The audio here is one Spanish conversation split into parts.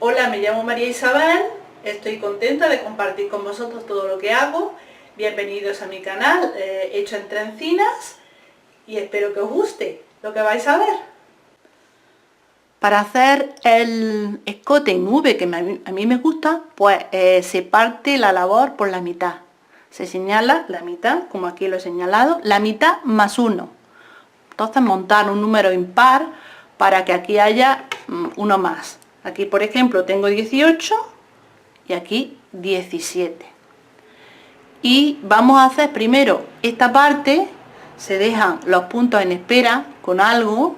Hola, me llamo María Isabel, estoy contenta de compartir con vosotros todo lo que hago. Bienvenidos a mi canal hecho en trencinas y espero que os guste lo que vais a ver. Para hacer el escote en V, que a mí me gusta, pues se parte la labor por la mitad. Se señala la mitad, como aquí lo he señalado, la mitad más 1. Entonces montar un número impar para que aquí haya uno más. Aquí, por ejemplo, tengo 18 y aquí 17. Y vamos a hacer primero esta parte, se dejan los puntos en espera con algo,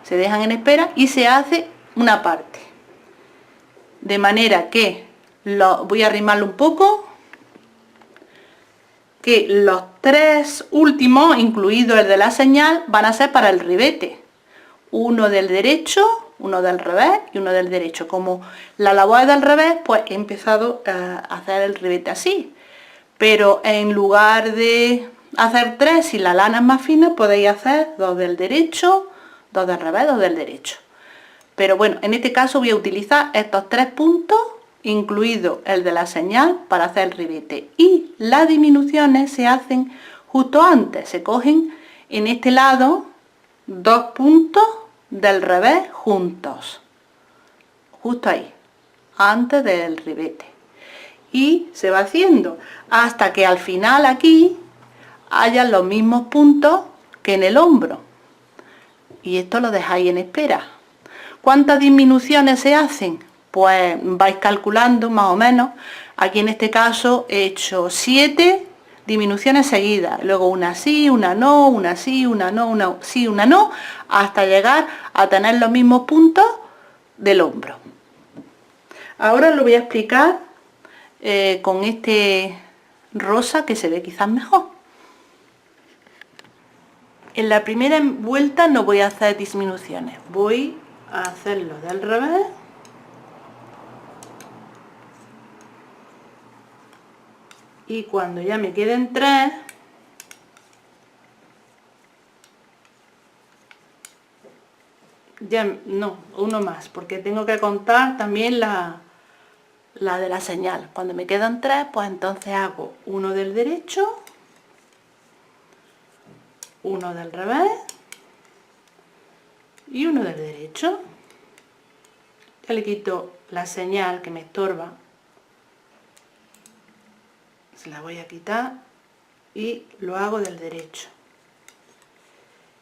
se dejan en espera y se hace una parte. De manera que voy a arrimarlo un poco, que los tres últimos, incluido el de la señal, van a ser para el ribete. Uno del derecho, uno del revés y uno del derecho. Como la labor es del revés, pues he empezado a hacer el ribete así. Pero en lugar de hacer 3, si la lana es más fina, podéis hacer 2 del derecho, 2 del revés, 2 del derecho. Pero bueno, en este caso voy a utilizar estos 3 puntos, incluido el de la señal, para hacer el ribete. Y las disminuciones se hacen justo antes. Se cogen en este lado 2 puntos del revés juntos, justo ahí, antes del ribete, y se va haciendo hasta que al final aquí hayan los mismos puntos que en el hombro, y esto lo dejáis en espera. ¿Cuántas disminuciones se hacen? Pues vais calculando más o menos. Aquí en este caso he hecho 7 disminuciones seguidas, luego una sí, una no, una sí, una no, una sí, una no, hasta llegar a tener los mismos puntos del hombro. Ahora lo voy a explicar con este rosa que se ve quizás mejor. En la primera vuelta no voy a hacer disminuciones, voy a hacerlo del revés. Y cuando ya me queden 3, ya no, uno más, porque tengo que contar también la de la señal. Cuando me quedan 3, pues entonces hago uno del derecho, uno del revés y uno del derecho. Ya le quito la señal que me estorba, se la voy a quitar y lo hago del derecho.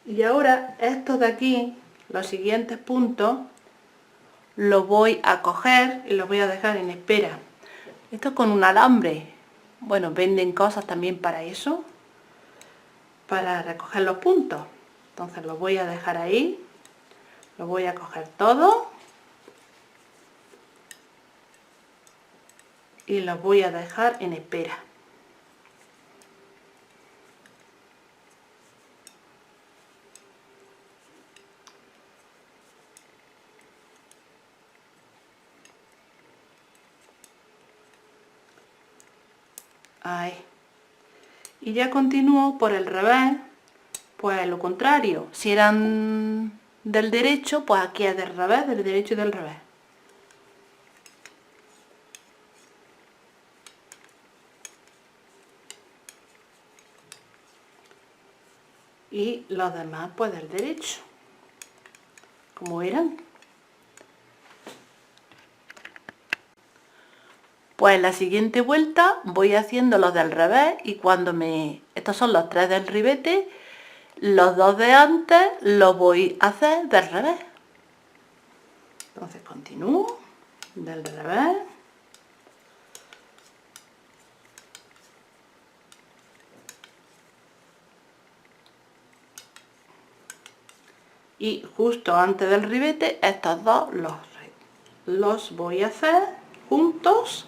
Y ahora estos de aquí, los siguientes puntos, los voy a coger y los voy a dejar en espera. Esto con un alambre. Bueno, venden cosas también para eso, para recoger los puntos. Entonces los voy a dejar ahí, los voy a coger todos y los voy a dejar en espera. Ahí. Y ya continúo por el revés, pues lo contrario. Si eran del derecho, pues aquí es del revés, del derecho y del revés. Y los demás pues del derecho, como eran. Pues en la siguiente vuelta voy haciendo los del revés y cuando estos son los 3 del ribete, los 2 de antes los voy a hacer del revés. Entonces continúo del revés. Y justo antes del ribete, estos dos los voy a hacer juntos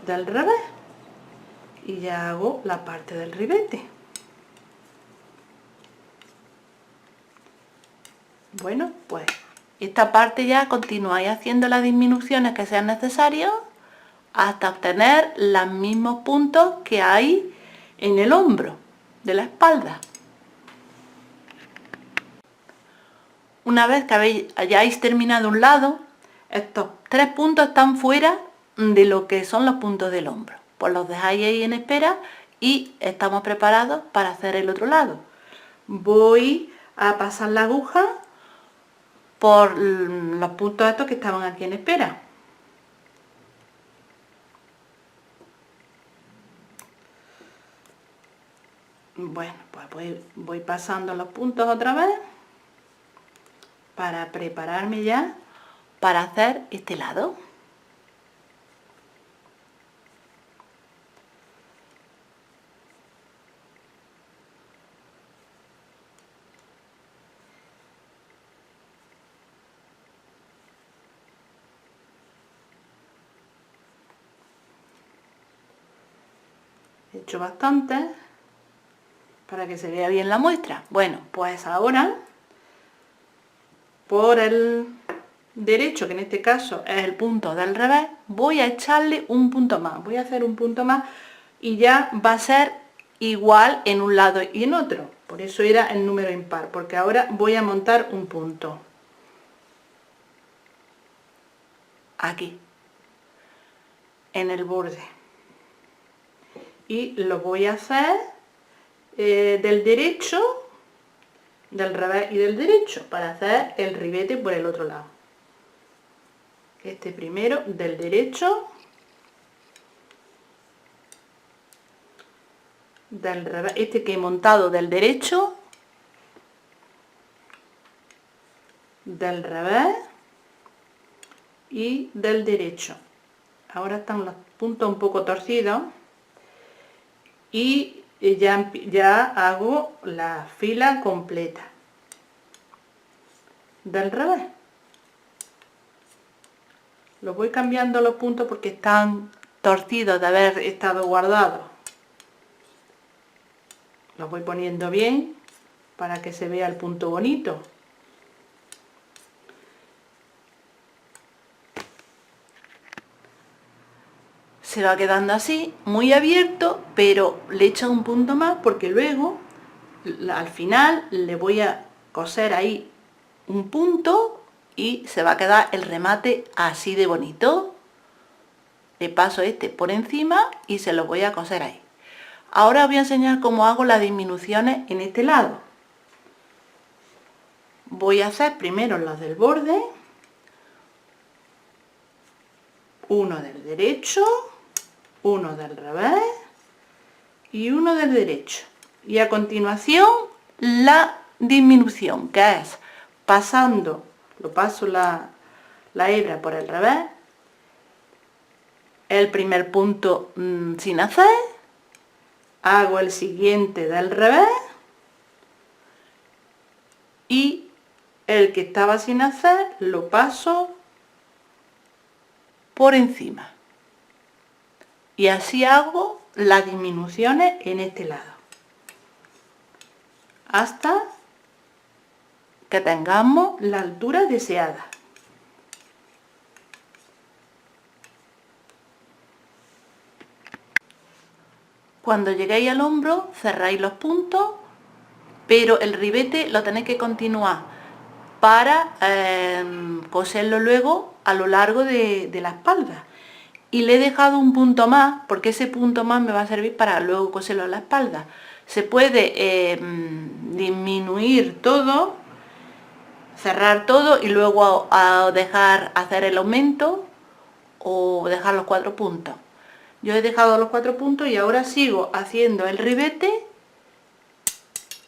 del revés. Y ya hago la parte del ribete. Bueno, pues esta parte ya continuáis haciendo las disminuciones que sean necesarias hasta obtener los mismos puntos que hay en el hombro de la espalda. Una vez que hayáis terminado un lado, Estos 3 puntos están fuera de lo que son los puntos del hombro. Pues los dejáis ahí en espera y estamos preparados para hacer el otro lado. Voy a pasar la aguja por los puntos estos que estaban aquí en espera. Bueno, pues voy pasando los puntos otra vez para prepararme ya para hacer este lado. He hecho bastante para que se vea bien la muestra. Bueno, pues ahora por el derecho, que en este caso es el punto del revés, voy a echarle un punto más. Voy a hacer un punto más y ya va a ser igual en un lado y en otro. Por eso era el número impar, porque ahora voy a montar un punto. Aquí, en el borde. Y lo voy a hacer del derecho, del revés y del derecho, para hacer el ribete por el otro lado. Este primero del derecho, del revés, este que he montado del derecho, del revés y del derecho. Ahora están los puntos un poco torcidos y ya hago la fila completa del revés. Los voy cambiando los puntos porque están torcidos de haber estado guardados. Los voy poniendo bien para que se vea el punto bonito. Se va quedando así, muy abierto, pero le echo un punto más porque luego al final le voy a coser ahí un punto y se va a quedar el remate así de bonito. Le paso este por encima y se lo voy a coser ahí. Ahora os voy a enseñar cómo hago las disminuciones en este lado. Voy a hacer primero los del borde, uno del derecho, uno del revés y uno del derecho. Y a continuación la disminución, que es pasando, lo paso la hebra por el revés, el primer punto sin hacer, hago el siguiente del revés y el que estaba sin hacer lo paso por encima. Y así hago las disminuciones en este lado, hasta que tengamos la altura deseada. Cuando lleguéis al hombro, cerráis los puntos, pero el ribete lo tenéis que continuar para coserlo luego a lo largo de la espalda. Y le he dejado un punto más, porque ese punto más me va a servir para luego coserlo a la espalda. Se puede disminuir todo, cerrar todo y luego dejar hacer el aumento o dejar los 4 puntos. Yo he dejado los 4 puntos y ahora sigo haciendo el ribete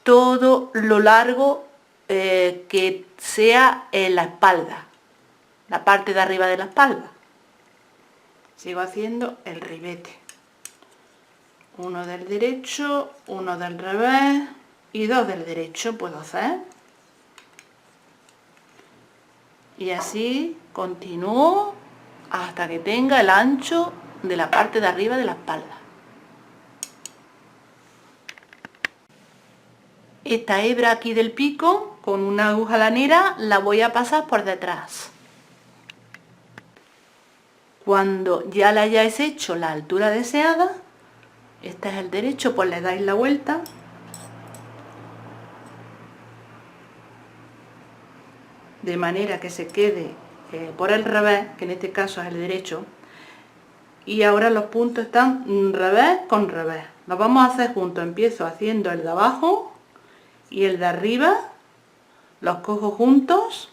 todo lo largo que sea en la espalda, la parte de arriba de la espalda. Sigo haciendo el ribete, uno del derecho, uno del revés y 2 del derecho puedo hacer, y así continúo hasta que tenga el ancho de la parte de arriba de la espalda. Esta hebra aquí del pico con una aguja lanera la voy a pasar por detrás. Cuando ya le hayáis hecho la altura deseada, este es el derecho, pues le dais la vuelta de manera que se quede por el revés, que en este caso es el derecho, y ahora los puntos están revés con revés. Los vamos a hacer juntos. Empiezo haciendo el de abajo y el de arriba, los cojo juntos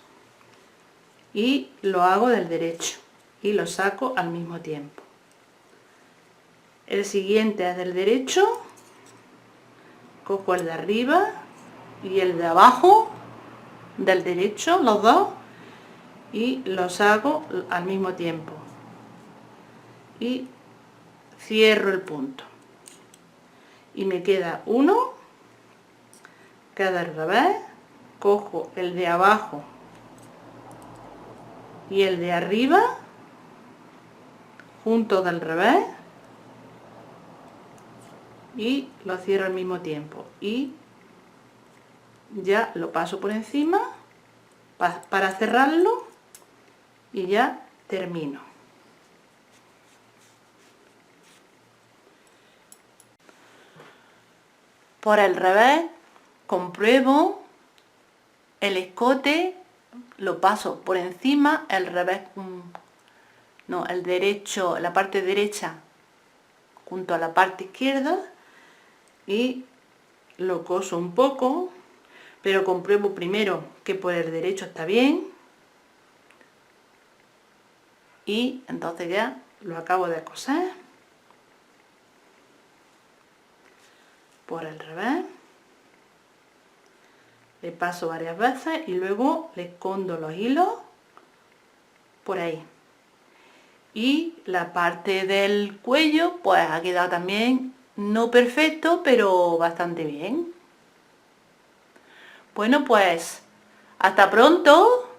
y lo hago del derecho y lo saco al mismo tiempo. El siguiente es del derecho, cojo el de arriba y el de abajo del derecho, los dos, y los hago al mismo tiempo y cierro el punto y me queda uno, queda al revés, cojo el de abajo y el de arriba juntos del revés y lo cierro al mismo tiempo y ya lo paso por encima para cerrarlo y ya termino. Por el revés compruebo el escote, lo paso por encima, el revés, no, el derecho, la parte derecha junto a la parte izquierda y lo coso un poco, pero compruebo primero que por el derecho está bien y entonces ya lo acabo de coser por el revés, le paso varias veces y luego le escondo los hilos por ahí. Y la parte del cuello pues ha quedado también no perfecto, pero bastante bien. Bueno, pues hasta pronto.